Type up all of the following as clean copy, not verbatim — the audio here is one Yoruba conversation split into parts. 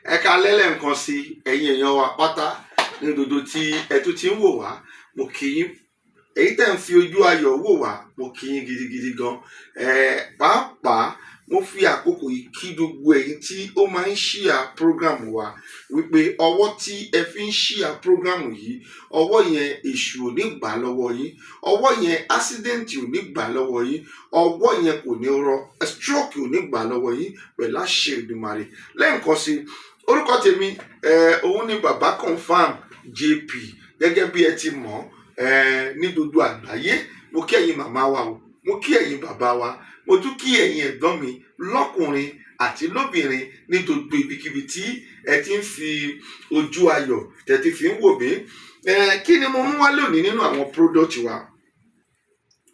ẹ káalẹ́ lẹ́ẹ̀kan sí ẹ̀yin èèyàn wa pátá ní dodo tí ẹ tún ti ń wò wá. Mo kí yín, èyí tẹ́ ń fi ojú ayọ̀ wò wá, mo kí yín gidigidi gan. Pàápàá mo fi àkókò yìí kí gbogbo ẹ̀yin tí ó máa ń ṣíà program wa wípé ọwọ́ tí ẹ fi ń ṣíà program yìí, ọwọ́ yẹn èṣù ò ní gbà lọ́wọ́ yín, ọwọ́ yẹn accident ò ní gbà lọ́wọ́ yín, ọwọ́ yẹn kò ní rọ, stroke ò ní gbà lọ́wọ́ yín pẹ̀lú àṣẹ Èdùmàrè. Lẹ́ẹ̀kan sí orúkọ tèmi òun ni bàbá confam JP, gẹ́gẹ́ bí ẹ ti mọ̀ ní gbogbo àgbáyé. Mo kí ẹ̀yin màmá wa o, mo kí ẹ̀yin bàbá wa, mo tún kí ẹ̀yin ẹ̀gbọ́n mi lọ́kùnrin àti lóbìnrin ní gbogbo ibikíbi tí ẹ ti ń fi ojú ayọ̀ tẹ́ ti fi ń wò mí. Kí ni mo mú wá lónìí nínú àwọn product wa?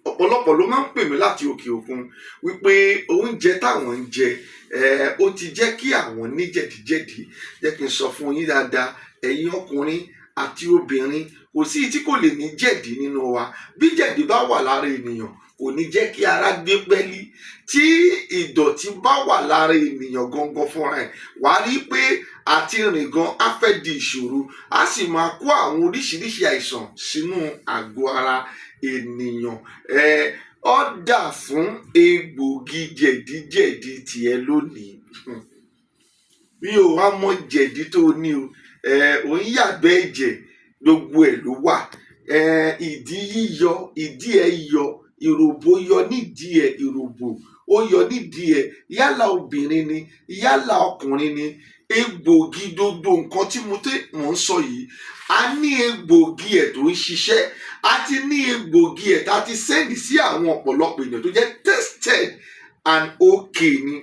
Ọ̀pọ̀lọpọ̀ ló máa ń pè mí láti òkè òkun wípé oúnjẹ táwọn ń jẹ ó ti jẹ́ kí àwọn ní jẹ̀díjẹ̀dí. Jẹ́ kí n sọ fún yín dáadáa, ẹ̀yin ọkùnrin àti obìnrin, kò sí tí kò lè ní jẹ̀dí nínú wa. Bí jẹ̀dí bá wà lára ènìyàn, kò ní jẹ́ kí ara gbé pẹ́lí. Tí ìdọ̀tí bá wà lára ènìyàn gangan fúnra ẹ̀, wà á rí pé àti rìn gan á fẹ́ di ìṣòro, á sì máa kó àwọn oríṣiríṣi àìsàn sínú àgọ́ ara ènìyàn. Ó dà fún egbògi jẹ̀díjẹ̀dí tiẹ̀ lónìí. Bí o wá mọ jẹ̀dí tó ní o, ò ń yàgbẹ́ ẹ̀jẹ̀, gbogbo ẹ̀ ló wà. Ìdí yíyọ, ìdí ẹ̀ yọ, ìròbó yọ nídìí ẹ̀, ìròbó ó yọ nídìí ẹ̀, yálà obìnrin ni yálà ọkùnrin ni. Egbògi gbogbo nǹkan tí mo ń sọ yìí, a ní egbògi ẹ̀ tó ń ṣiṣẹ́, a ti ní egbògi ẹ̀ tá a ti sẹ́ndì sí àwọn ọ̀pọ̀lọpọ̀ ènìyàn tó jẹ́ tested and okay ni.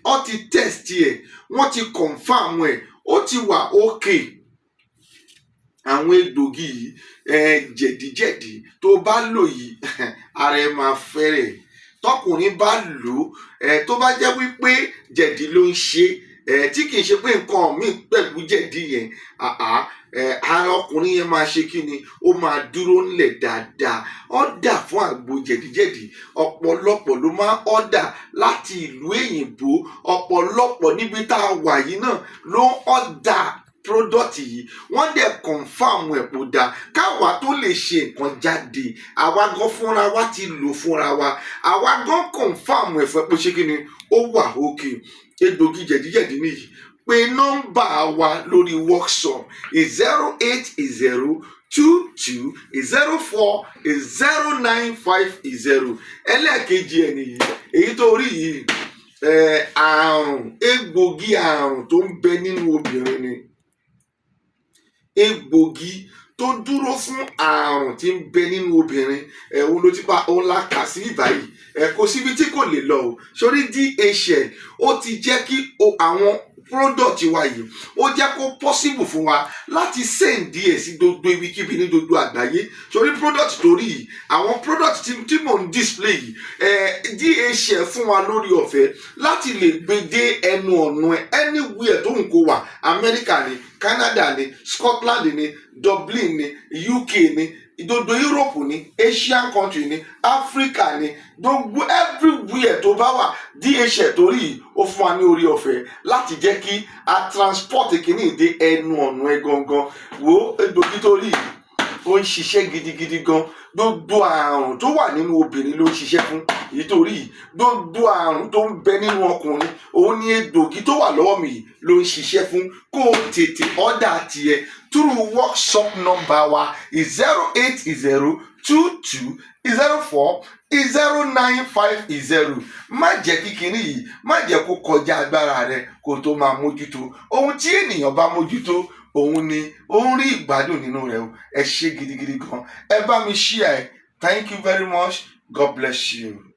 Wọ́n ti test ẹ̀, wọ́n ti confirm ẹ̀, ó ti wà okay. Àwọn egbògi yìí jẹ̀díjẹ̀dí tó bá lò yìí ara ẹ máa fẹ́rẹ̀. Tọkùnrin bá lò tó bá jẹ́ wípé jẹ̀dí ló ń ṣe, tí kì í ṣe pé nǹkan míì pẹ̀lú jẹ̀dí yẹn, ara ọkùnrin yẹn máa ṣe kí ni, ó máa dúró ńlẹ̀ dáadáa. Ọ̀dà fún àgbo jẹ̀díjẹ̀dí, ọ̀pọ̀lọpọ̀ ló máa ń ọ̀dà láti ìlú èyìnbó. Ọ̀pọ̀lọpọ̀ níbi tá a wà yìí náà ló ń ọ̀dà product yìí, wọ́n dẹ̀ confirm ẹ̀ kó dáa. Káwa tó lè ṣe nǹkan jáde, àwa gan fúnra wa ti lò fúnra wa, àwa gan confirm ẹ̀ fẹ́ pé ṣé kí ni, ó wà okay. Egbògi jẹ̀díjẹ̀dí nìyí. Pé nọ́mbà wa lórí workshop 08022040950. ẹlẹ́ẹ̀kejì ẹ̀ nìyí, èyí tó rí yìí, àrùn, egbògi àrùn tó ń bẹ nínú obìnrin ni. Egbògi tó dúró fún àrùn tí ń bẹ nínú obìnrin, òun ló ti pa, òun la kà sí ìbáyìí. Kò síbi tí kò lè lọ o. Sórí DHL ó ti jẹ́ kí àwọn product wa yìí, ó jẹ́ kó possible fún wa láti send díẹ̀ sí gbogbo ibikíbi ní gbogbo àgbáyé. Sórí product torí yìí, àwọn product tí mò ń display yìí, DHL fún wa lórí ọ̀fẹ́ láti lè gbé dé ẹnu ọ̀nà anywhere tó ń kó wà. Amẹ́ríkà ni, Canada ni, Scotland ni, Dublin ni, UK ni, gbogbo Europe ni, Asian country ni, Africa ni, gbogbo everywhere tó bá wà. DHL torí yìí ó fún wa ní orí ọ̀fẹ́ láti jẹ́ kí a transport kìíní dé ẹnu ọ̀nà ẹ gangan. Wo egbògi torí yìí ó ń ṣiṣẹ́ gidigidi gan. Gbogbo àrùn tó wà nínú obìnrin ló ń ṣiṣẹ́ fún. Èyí torí yìí, gbogbo àrùn tó ń bẹ nínú ọkùnrin, òun ni egbògi tó wà lọ́wọ́ mi yìí ló ń ṣiṣẹ́ fún. Kó o tètè order tiẹ̀ through workshop number wa 08022040950. Má jẹ́ kíkiní yìí, má jẹ́ kó kọjá agbára rẹ kó tó máa mójútó. Ohun tí ènìyàn bá mójútó, òun ni ó ń rí ìgbádùn nínú rẹ̀ o. Ẹ ṣé gidigidi gan. Ẹ bá mi share ẹ. Thank you very much. God bless you.